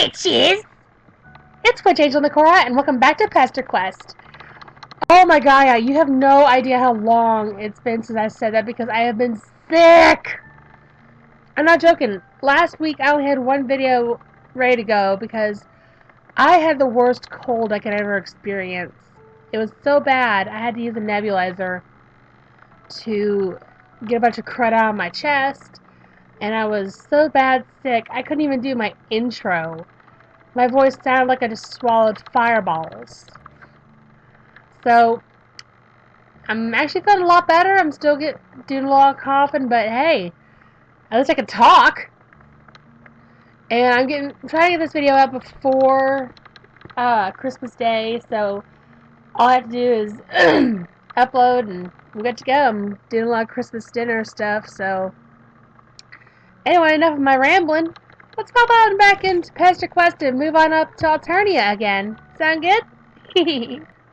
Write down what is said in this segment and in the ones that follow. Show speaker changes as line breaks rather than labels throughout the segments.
witches! It's WitchAngelNekora, and welcome back to Pesterquest. Oh my god, you have no idea how long it's been since I said that because I have been sick! I'm not joking. Last week I only had one video ready to go because I had the worst cold I could ever experience. It was so bad, I had to use a nebulizer to get a bunch of crud out of my chest, and I was so bad sick I couldn't even do my intro. My voice sounded like I just swallowed fireballs. So, I'm actually feeling a lot better. I'm still doing a lot of coughing, but hey, at least I can talk. And I'm trying to get this video out before Christmas Day, so all I have to do is upload and I'm good to go. I'm doing a lot of Christmas dinner stuff, so anyway, enough of my rambling. Let's pop out and back into Pesterquest and move on up to Alternia again. Sound good?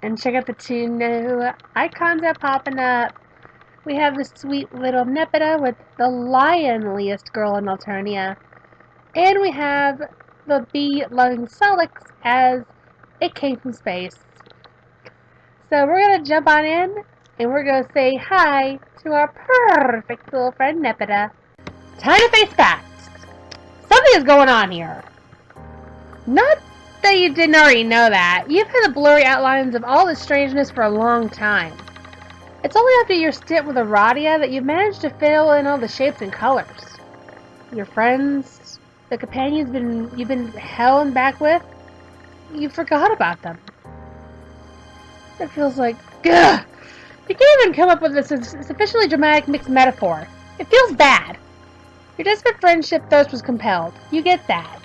And check out the two new icons that are popping up. We have the sweet little Nepeta with the lionliest girl in Alternia. And we have the bee-loving Solix as it came from space. So we're going to jump on in and we're going to say hi to our perfect little friend Nepeta. Time to face facts. Something is going on here. Not that you didn't already know that. You've had the blurry outlines of all this strangeness for a long time. It's only after your stint with Aradia that you've managed to fill in all the shapes and colors. Your friends, the companions you've been held back with, you forgot about them. It feels like, ugh! You can't even come up with a sufficiently dramatic mixed metaphor. It feels bad. Your desperate friendship thirst was compelled. You get that.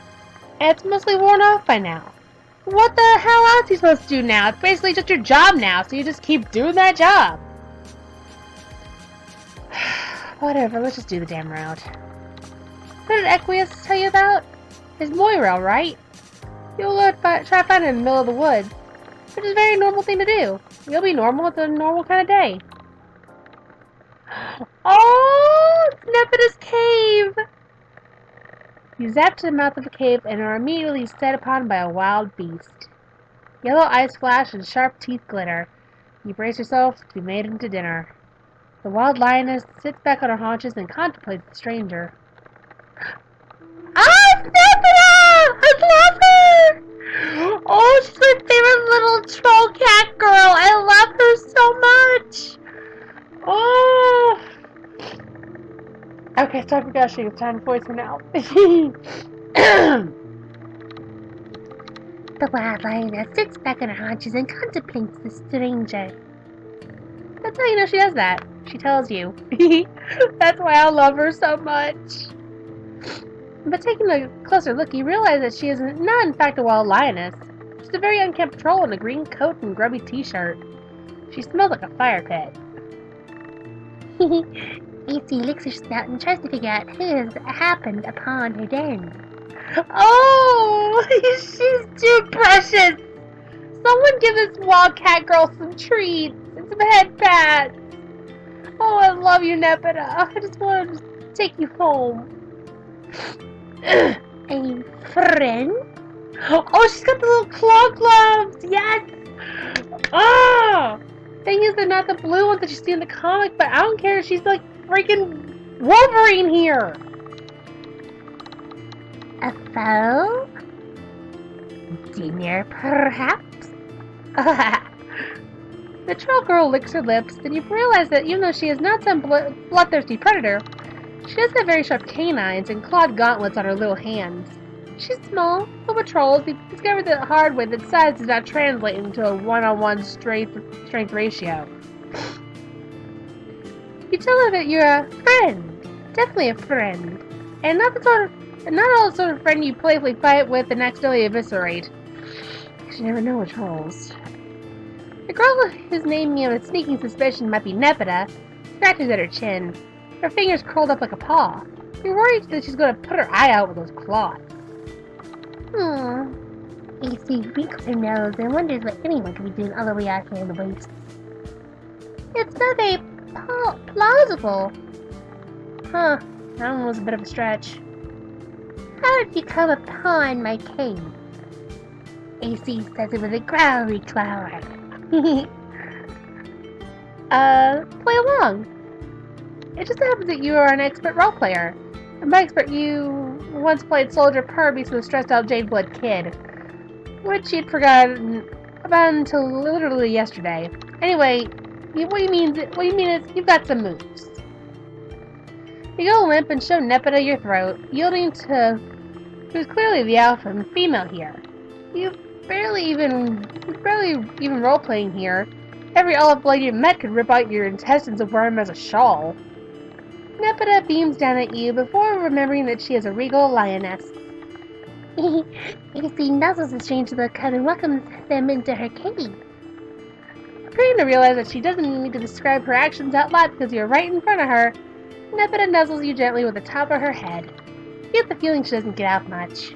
And it's mostly worn off by now. What the hell else are you supposed to do now? It's basically just your job now, so you just keep doing that job. Whatever, let's just do the damn route. What did Equius tell you about? It's Moira, right? You'll try to find it in the middle of the woods, which is a very normal thing to do. You'll be normal. It's a normal kind of day. Oh, it's Nepeta's cave! You zap to the mouth of the cave and are immediately set upon by a wild beast. Yellow eyes flash and sharp teeth glitter. You brace yourself to be made into dinner. The wild lioness sits back on her haunches and contemplates the stranger. Ah, it's Nepeta! I love her! Oh, she's my favorite little troll cat girl. I love her so much. Oh. Okay, stop for gushing. It's time to voice her now. The wild lioness sits back on her haunches and contemplates the stranger. That's how you know she does that. She tells you. That's why I love her so much. But taking a closer look, you realize that she is not in fact a wild lioness. She's a very unkempt troll in a green coat and grubby t-shirt. She smells like a fire pit. AC licks her snout and tries to figure out who has happened upon her den. Oh, she's too precious! Someone give this wild cat girl some treats and some head pats. Oh, I love you, Nepeta. I just want to take you home. A friend? Oh, she's got the little claw gloves! Yes! Oh! Thing is, they're not the blue ones that you see in the comic, but I don't care. She's like freaking Wolverine here. A foe? Dinner, perhaps? The troll girl licks her lips, and you realize that even though she is not some bloodthirsty predator, she does have very sharp canines and clawed gauntlets on her little hands. She's small, but with trolls, we discovered the hard way that size does not translate into a one-on-one strength ratio. You tell her that you're a friend, definitely a friend, and not all the sort of friend you playfully fight with and accidentally eviscerate. You never know with trolls. The girl whose name you have a sneaking suspicion might be Nepeta scratches at her chin, her fingers curled up like a paw. You're worried that she's going to put her eye out with those claws. AC wrinkles her nose and wonders what anyone could be doing all the way out here in the wastes. It's not very plausible. Huh, that one was a bit of a stretch.
How did you come upon my cave? AC says it was a growly flower.
Play along. It just happens that you are an expert role player. And by expert, you once played Soldier Purvis with a stressed-out Jade-Blood kid, which you'd forgotten about until literally yesterday. Anyway, what you mean is you've got some moves. You go limp and show Nepeta your throat, yielding to who's clearly the alpha female here. You barely even role-playing here. Every olive blade you met could rip out your intestines and wear them as a shawl. Nepeta beams down at you before remembering that she is a regal lioness.
AC nuzzles the strange look and welcomes them into her cave.
Appearing to realize that she doesn't need to describe her actions out loud because you're right in front of her, Nepeta nuzzles you gently with the top of her head. You get the feeling she doesn't get out much.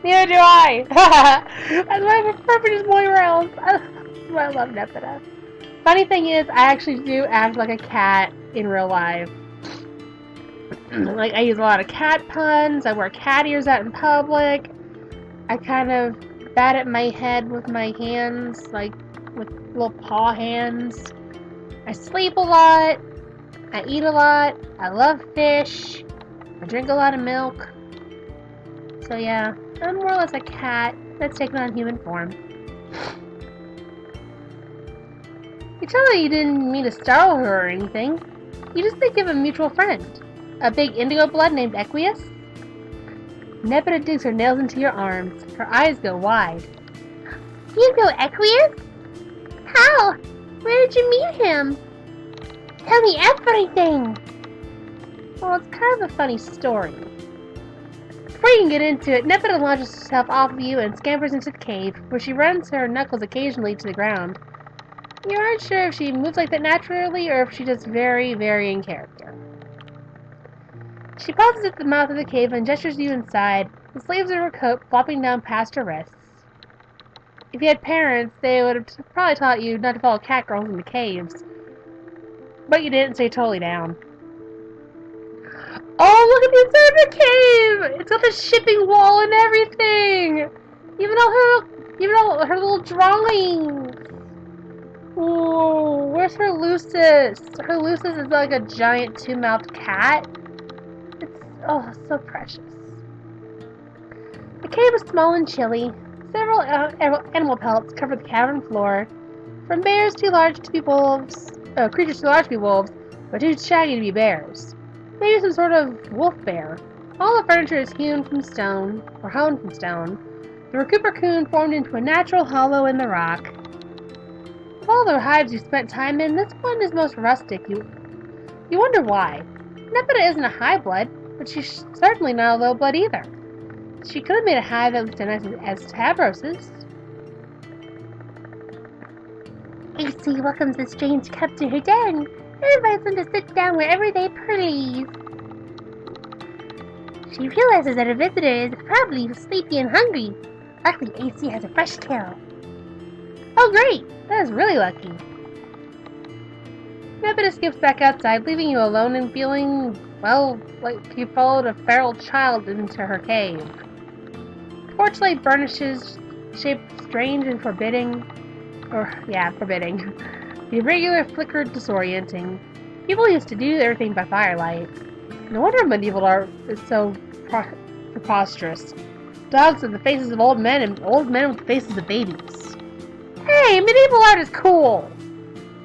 Neither do I! That's why I'm perfect as Moirels. I love Nepeta. Funny thing is, I actually do act like a cat in real life. Like, I use a lot of cat puns, I wear cat ears out in public, I kind of bat at my head with my hands, like, with little paw hands. I sleep a lot, I eat a lot, I love fish, I drink a lot of milk. So yeah, I'm more or less a cat that's taken on human form. You tell her you didn't mean to startle her or anything. You just think of a mutual friend. A big indigo blood named Equius? Nepeta digs her nails into your arms. Her eyes go wide.
You know Equius? How? Where did you meet him? Tell me everything!
Well, it's kind of a funny story. Before you can get into it, Nepeta launches herself off of you and scampers into the cave, where she runs her knuckles occasionally to the ground. You aren't sure if she moves like that naturally or if she just very, very in character. She pauses at the mouth of the cave and gestures you inside, the sleeves of her coat flopping down past her wrists. If you had parents, they would have probably taught you not to follow catgirls into caves. But you didn't, so you're totally down. Oh, look at the inside of the cave! It's got the shipping wall and everything! Even all her little drawings! Ooh, where's her Lucis? Her Lucis is like a giant two-mouthed cat. Oh, so precious. The cave is small and chilly. Several animal pellets cover the cavern floor, from bears too large to be wolves, creatures too large to be wolves, but too shaggy to be bears. Maybe some sort of wolf bear. All the furniture is hewn from stone, or honed from stone. The cocoon formed into a natural hollow in the rock. Of all the hives you spent time in, this one is most rustic. You wonder why. Nepeta isn't a high blood, but she's certainly not a low blood either. She could have made a hive that looked as nice as Tavros's.
AC welcomes the strange cub to her den and invites them to sit down wherever they please. She realizes that her visitor is probably sleepy and hungry. Luckily, AC has a fresh kill.
Oh great! That is really lucky. Nepeta skips back outside, leaving you alone and feeling, well, like you followed a feral child into her cave. Torchlight burnishes, shaped strange and forbidding. Forbidding. The irregular flicker disorienting. People used to do everything by firelight. No wonder medieval art is so preposterous. Dogs with the faces of old men and old men with the faces of babies. Hey, medieval art is cool!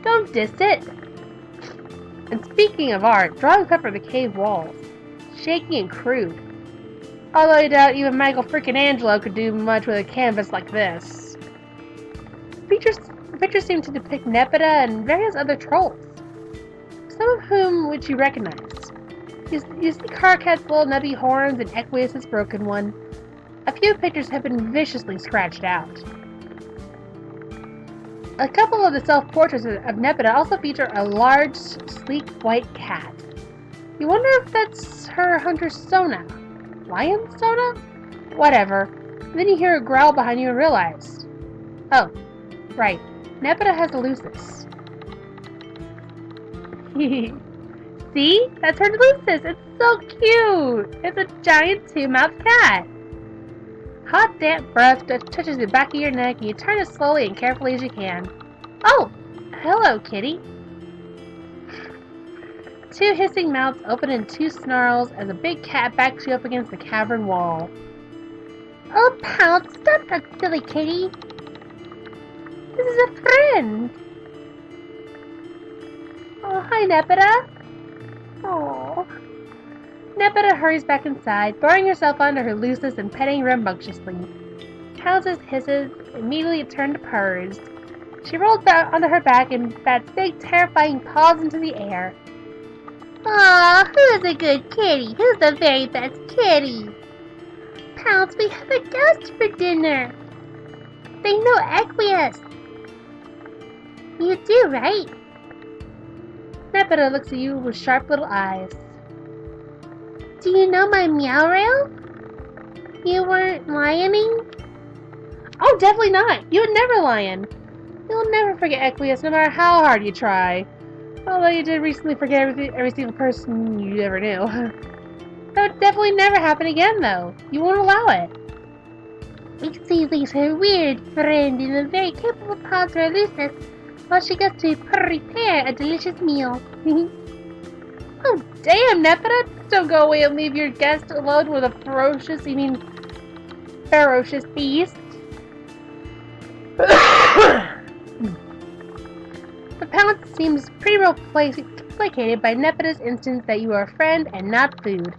Don't diss it! And speaking of art, drawings up for the cave walls. Shaky and crude. Although I doubt even Michael freaking Angelo could do much with a canvas like this. The pictures seem to depict Nepeta and various other trolls, some of whom which you recognize. You see Carcat's little nubby horns and Equius' broken one. A few pictures have been viciously scratched out. A couple of the self-portraits of Nepeta also feature a large, sleek white cat. You wonder if that's her hunter Sona. Lion Sona? Whatever. And then you hear a growl behind you and realize. Oh, right. Nepeta has a Lucis. See? That's her Lucis. It's so cute. It's a giant two-mouthed cat. Hot, damp breath touches the back of your neck, and you turn as slowly and carefully as you can. Oh, hello, kitty. Two hissing mouths open in two snarls as a big cat backs you up against the cavern wall.
Oh, Pounce, stop that silly kitty.
This is a friend. Oh, hi, Nepeta. Oh. Nepeta hurries back inside, throwing herself onto her Lucis and petting rambunctiously. Pounce's hisses immediately turn to purrs. She rolls down onto her back and bats big, terrifying paws into the air.
Aw, who's a good kitty? Who's the very best kitty? Pounce, we have a ghost for dinner. They know Aqueous. You do, right?
Nepeta looks at you with sharp little eyes.
Do you know my meow rail? You weren't lioning?
Oh, definitely not. You would never lion. You'll never forget Aqueous, no matter how hard you try. Although you did recently forget every single person you ever knew. That would definitely never happen again, though. You won't allow it.
Wixie leaves her weird friend in the very capable paws of her Lucis while she goes to prepare a delicious meal.
Oh, damn, Nepeta! Don't go away and leave your guest alone with a ferocious beast. The Pounce seems pretty well placated by Nepeta's insistence that you are a friend and not food.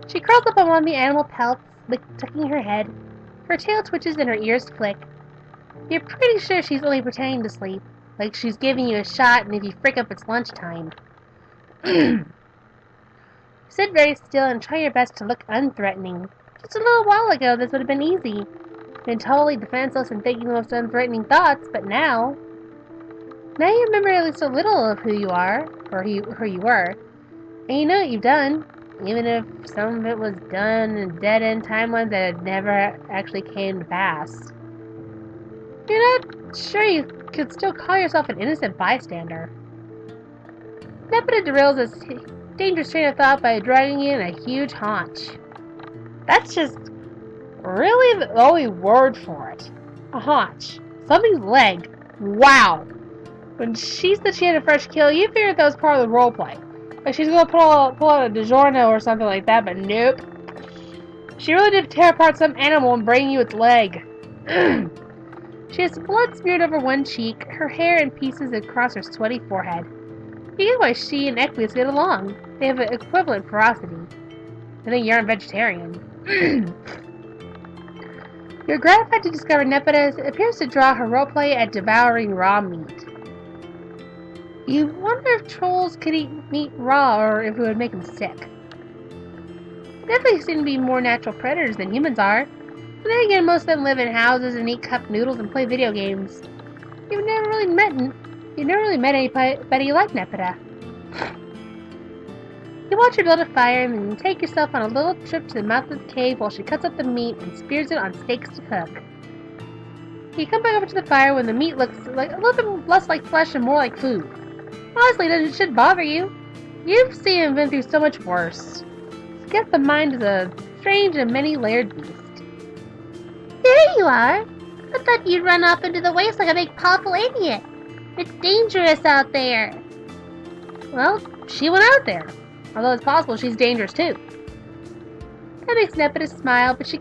She curls up on one of the animal pelts, tucking her head. Her tail twitches and her ears flick. You're pretty sure she's only pretending to sleep, like she's giving you a shot, and if you frick up, it's lunchtime. Sit very still and try your best to look unthreatening. Just a little while ago, this would have been easy. Been totally defenseless and thinking the most unthreatening thoughts, but now you remember at least a little of who you are, or who you were. And you know what you've done, even if some of it was done in dead-end timelines that had never actually came to pass. You're not sure you could still call yourself an innocent bystander. Nepeta derails this dangerous train of thought by dragging you in a huge haunch. That's just really the only word for it. A haunch. Something's leg. Wow. When she said she had a fresh kill, you figured that was part of the roleplay. Like she's gonna pull out a DiGiorno or something like that, but nope. She really did tear apart some animal and bring you its leg. She has blood smeared over one cheek, her hair in pieces across her sweaty forehead. You get why she and Aqueous get along. They have an equivalent ferocity. I think you aren't vegetarian. You're gratified to discover Nepeta appears to draw her roleplay at devouring raw meat. You wonder if trolls could eat meat raw or if it would make them sick. They definitely seem to be more natural predators than humans are. But then again, most of them live in houses and eat cup noodles and play video games. You've never really met anybody like Nepeta. You watch her build a fire and then take yourself on a little trip to the mouth of the cave while she cuts up the meat and spears it on stakes to cook. You come back over to the fire when the meat looks like a little bit less like flesh and more like food. Honestly, it shouldn't bother you. You've seen and been through so much worse. I guess the mind is a strange and many-layered beast.
There you are. I thought you'd run off into the waste like a big powerful idiot. It's dangerous out there.
Well, she went out there. Although it's possible she's dangerous too. That makes Nepeta smile, but she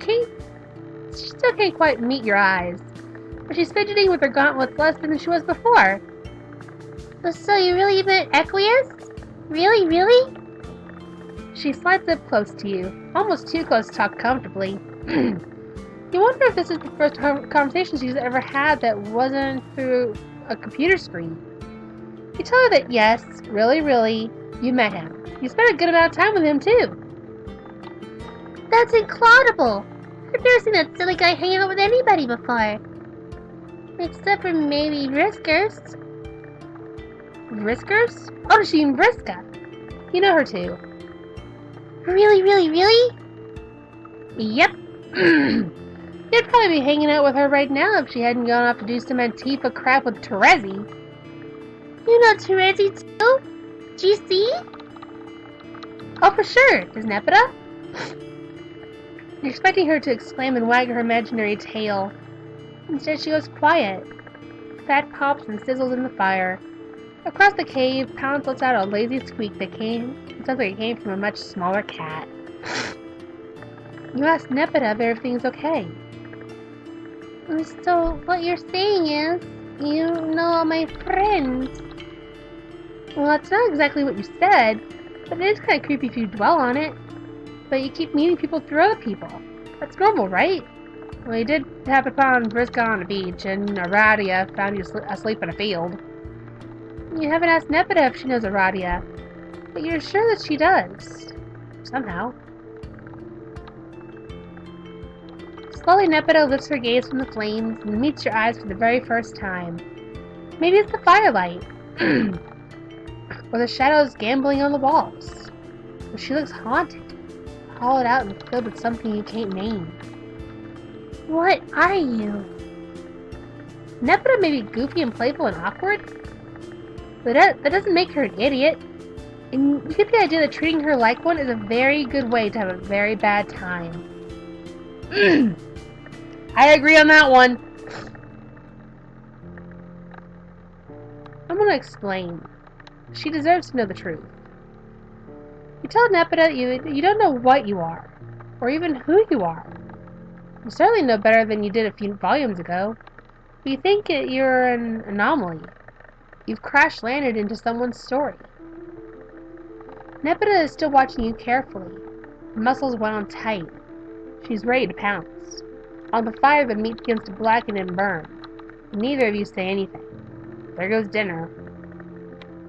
still can't quite meet your eyes. But she's fidgeting with her gauntlets less than she was before.
So you really met Aqueous? Really, really?
She slides up close to you, almost too close to talk comfortably. You wonder if this is the first conversation she's ever had that wasn't through a computer screen. You tell her that yes, really, you met him. You spent a good amount of time with him too.
That's incredible! I've never seen that silly guy hanging out with anybody before. Except for maybe Riskers.
Riskers? Oh, does she mean Vriska? You know her too.
Really?
Yep. You'd probably be hanging out with her right now if she hadn't gone off to do some Antifa crap with Terezi.
You know Terezi too? GC?
Oh, for sure. Does Nepeta? You're expecting her to exclaim and wag her imaginary tail. Instead, she goes quiet. Fat pops and sizzles in the fire. Across the cave, Pounce lets out a lazy squeak that sounds like it came from a much smaller cat. You ask Nepeta if everything's okay.
So, what you're saying is, you know all my friends.
Well, that's not exactly what you said, but it is kind of creepy if you dwell on it. But you keep meeting people through other people. That's normal, right? Well, you did happen upon Vriska on a beach, and Aradia found you asleep in a field. You haven't asked Nepeta if she knows Aradia, but you're sure that she does. Somehow. Slowly, Nepeta lifts her gaze from the flames and meets your eyes for the very first time. Maybe it's the firelight. Or the shadows gambling on the walls. But she looks haunted, hollowed out and filled with something you can't name.
What are you?
Nepeta may be goofy and playful and awkward, but that doesn't make her an idiot. And you get the idea that treating her like one is a very good way to have a very bad time. I agree on that one. I'm gonna explain. She deserves to know the truth. You tell Nepeta you don't know what you are, or even who you are. You certainly know better than you did a few volumes ago. But you think you're an anomaly. You've crash-landed into someone's story. Nepeta is still watching you carefully, her muscles wound tight. She's ready to pounce. On the fire, the meat begins to blacken and burn. Neither of you say anything. There goes dinner.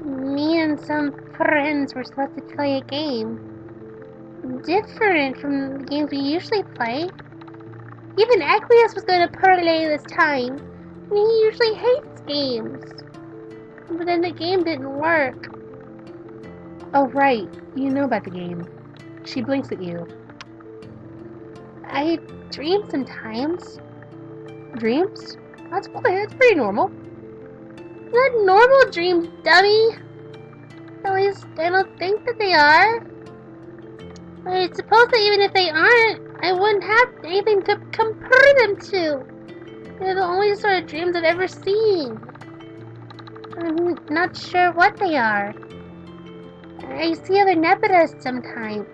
Me and some friends were supposed to play a game. Different from the games we usually play. Even Aqueous was going to parlay this time. And he usually hates games. But then the game didn't work.
Oh, right. You know about the game. She blinks at you.
I dream sometimes.
Dreams? That's pretty normal.
Not normal dreams, dummy. At least I don't think that they are. I suppose that even if they aren't, I wouldn't have anything to compare them to. They're the only sort of dreams I've ever seen. I'm not sure what they are. I see other Nepetas sometimes.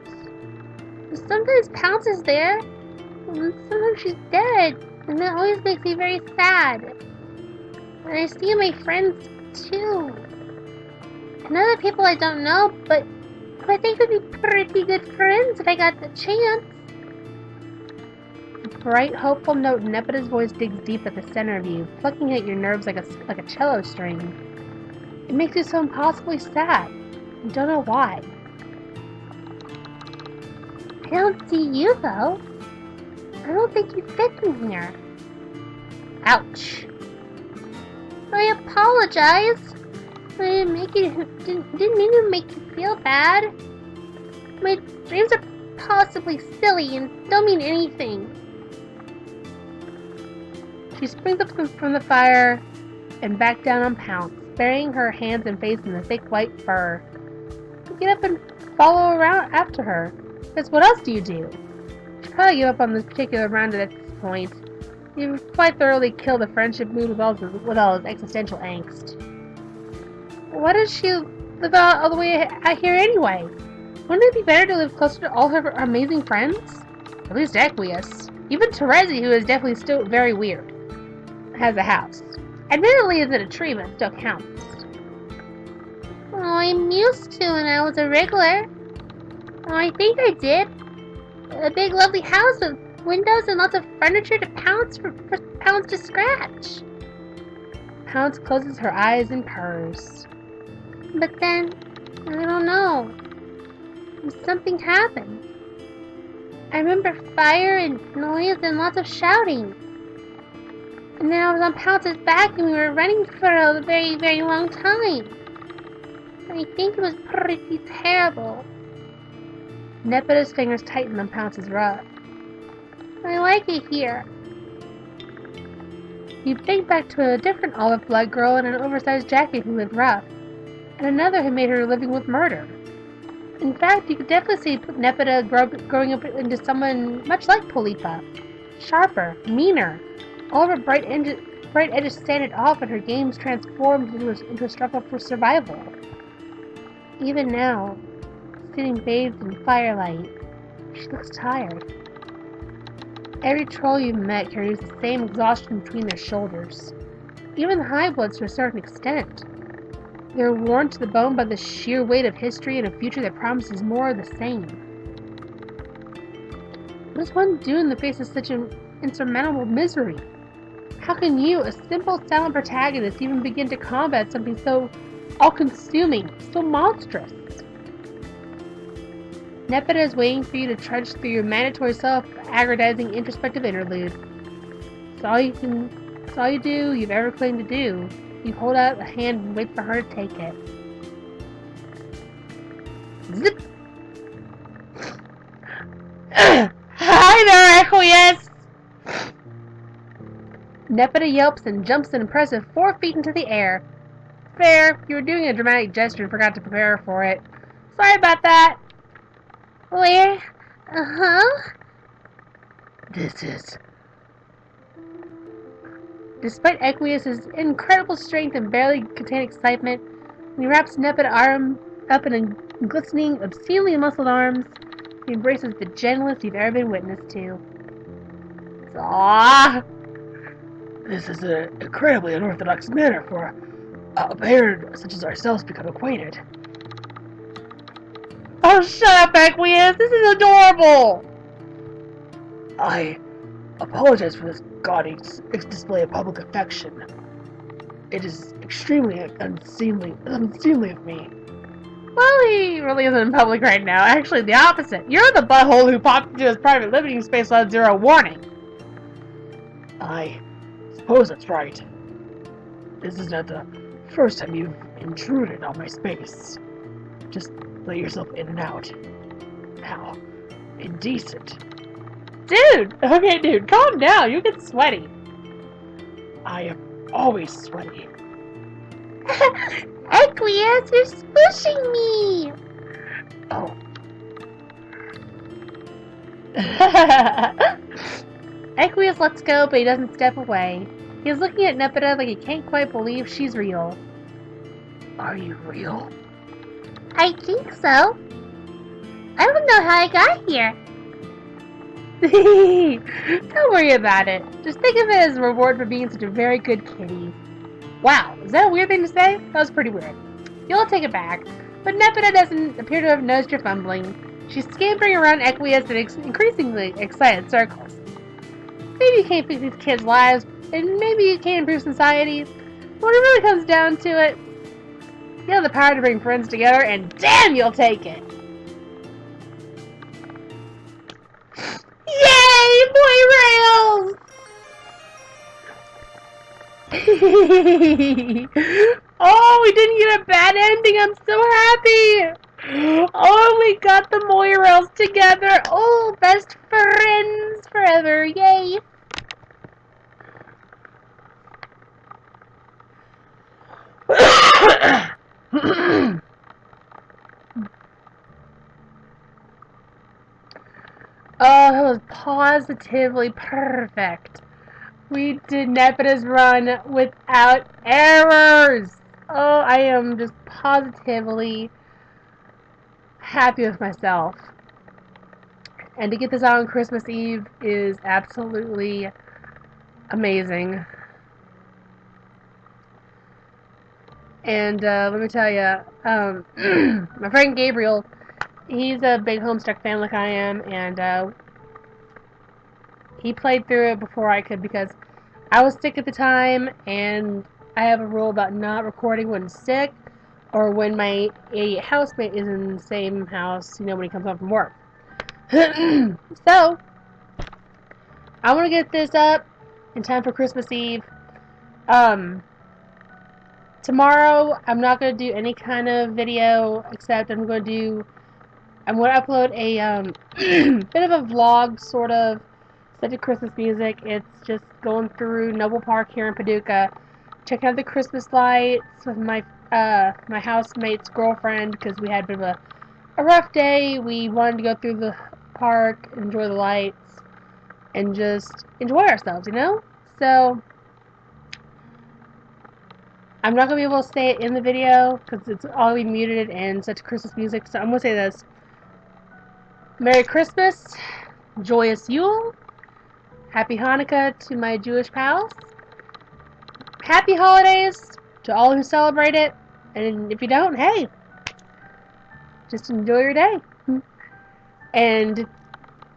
Sometimes Pounce is there, and sometimes she's dead, and that always makes me very sad. And I see my friends too. And other people I don't know, but I think we'd be pretty good friends if I got the chance.
A bright, hopeful note in Nepeta's voice digs deep at the center of you, plucking at your nerves like a cello string. It makes you so impossibly sad. You don't know why.
I don't see you, though. I don't think you fit in here.
Ouch.
I apologize. I didn't mean to make you feel bad. My dreams are possibly silly and don't mean anything.
She springs up from the fire and back down on Pounce, burying her hands and face in the thick white fur. You get up and follow around after her. Because what else do? You should probably give up on this particular round at this point. You've quite thoroughly killed the friendship mood with all his existential angst. Why does she live out all the way out here anyway? Wouldn't it be better to live closer to all her amazing friends? At least Aqueous. Even Terezi, who is definitely still very weird, has a house. Admittedly, it's in a tree, but it still counts.
Oh, I'm used to when I was a regular. Oh, I think I did. A big lovely house with windows and lots of furniture to Pounce for Pounce to scratch.
Pounce closes her eyes and purrs.
But then, I don't know. Something happened. I remember fire and noise and lots of shouting. And then I was on Pounce's back and we were running for a very, very long time. I think it was pretty terrible.
Nepeta's fingers tighten on Pounce's ruff.
I like it here.
You think back to a different olive-blood girl in an oversized jacket who lived rough, and another who made her living with murder. In fact, you could definitely see Nepeta growing up into someone much like Polipa. Sharper, meaner. All of her bright edges sanded off and her games transformed into a struggle for survival. Even now, sitting bathed in firelight, she looks tired. Every troll you've met carries the same exhaustion between their shoulders. Even the high-bloods to a certain extent. They're worn to the bone by the sheer weight of history and a future that promises more of the same. What does one do in the face of such an insurmountable misery? How can you, a simple, silent protagonist, even begin to combat something so all-consuming, so monstrous? Nepeta is waiting for you to trudge through your mandatory self-aggrandizing introspective interlude. It's all you do you've ever claimed to do. You hold out a hand and wait for her to take it. Zip! Hi there, Acquiesce! Nepeta yelps and jumps an impressive 4 feet into the air. Fair, you were doing a dramatic gesture and forgot to prepare for it. Sorry about that.
Where? Uh-huh.
This is... Despite Equius's incredible strength and barely contained excitement, when he wraps Nepeta's arm up in glistening, obscenely muscled arms, he embraces the gentlest you've ever been witness to. Aww! This is an incredibly unorthodox manner for a pair such as ourselves become acquainted. Oh, shut up, Equius! This is adorable! I apologize for this gaudy display of public affection. It is extremely unseemly of me. Well, he really isn't in public right now. Actually, the opposite. You're the butthole who popped into his private living space without zero warning. I suppose that's right. This is not the first time you've intruded on my space. Just let yourself in and out. How indecent. Dude! Okay, dude, calm down. You get sweaty. I am always sweaty.
Aqueous, you're squishing me!
Oh. Aqueous lets go, but he doesn't step away. He's looking at Nepeta like he can't quite believe she's real. Are you real?
I think so. I don't know how I got here.
Don't worry about it. Just think of it as a reward for being such a very good kitty. Wow, is that a weird thing to say? That was pretty weird. You'll take it back. But Nepeta doesn't appear to have noticed your fumbling. She's scampering around Equius in increasingly excited circles. Maybe you can't fix these kids' lives, and maybe you can't improve society. But when it really comes down to it, you have the power to bring friends together, and damn, you'll take it! Yay, boy rails! Oh, we didn't get a bad ending. I'm so happy. Oh, we got the Moirails together. Oh, best friends forever. Yay. Oh, that was positively perfect. We did Nepeta's run without errors. Oh, I am just positively happy with myself. And to get this out on Christmas Eve is absolutely amazing. And let me tell you, my friend Gabriel, he's a big Homestuck fan like I am, and he played through it before I could because I was sick at the time, and I have a rule about not recording when sick or when my housemate is in the same house, when he comes home from work. So, I want to get this up in time for Christmas Eve. Tomorrow, I'm not going to do any kind of video, except I'm going to upload a bit of a vlog, sort of, set to Christmas music. It's just going through Noble Park here in Paducah, checking out the Christmas lights with my housemate's girlfriend, because we had a bit of a a rough day. We wanted to go through the park, enjoy the lights, and just enjoy ourselves, you know? So, I'm not going to be able to say it in the video because it's all be muted and such Christmas music. So I'm going to say this. Merry Christmas, Joyous Yule, Happy Hanukkah to my Jewish pals, Happy Holidays to all who celebrate it, and if you don't, hey, just enjoy your day. And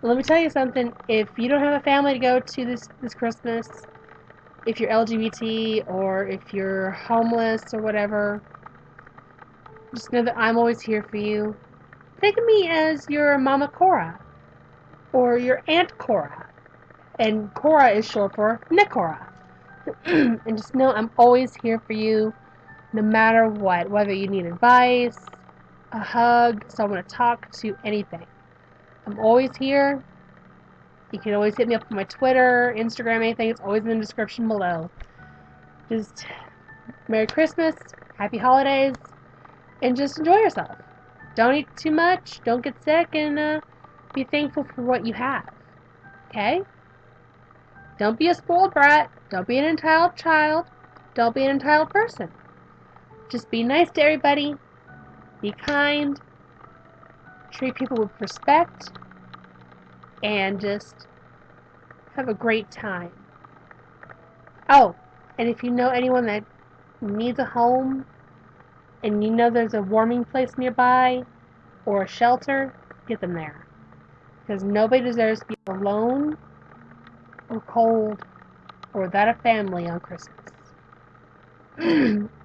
let me tell you something, if you don't have a family to go to this Christmas, if you're LGBT or if you're homeless or whatever, just know that I'm always here for you. Think of me as your Mama Cora or your Aunt Cora. And Cora is short for Nekora. And just know I'm always here for you no matter what. Whether you need advice, a hug, someone to talk to, anything. I'm always here. You can always hit me up on my Twitter, Instagram, anything. It's always in the description below. Just Merry Christmas, Happy Holidays, and just enjoy yourself. Don't eat too much, don't get sick, and be thankful for what you have. Okay? Don't be a spoiled brat. Don't be an entitled child. Don't be an entitled person. Just be nice to everybody. Be kind. Treat people with respect. And just have a great time. Oh, and if you know anyone that needs a home, and you know there's a warming place nearby, or a shelter, get them there. Because nobody deserves to be alone, or cold, or without a family on Christmas.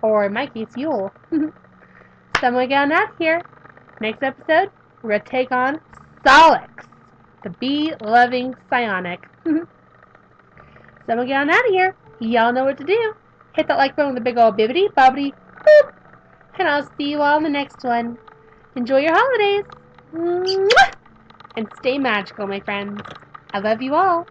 Or in my case, Yule. So I'm going to get on out here. Next episode, we're going to take on Solix, the bee-loving psionic. So I'm going to get on out of here. Y'all know what to do. Hit that like button with a big old bibbity bobbity boop. And I'll see you all in the next one. Enjoy your holidays. Mwah! And stay magical, my friends. I love you all.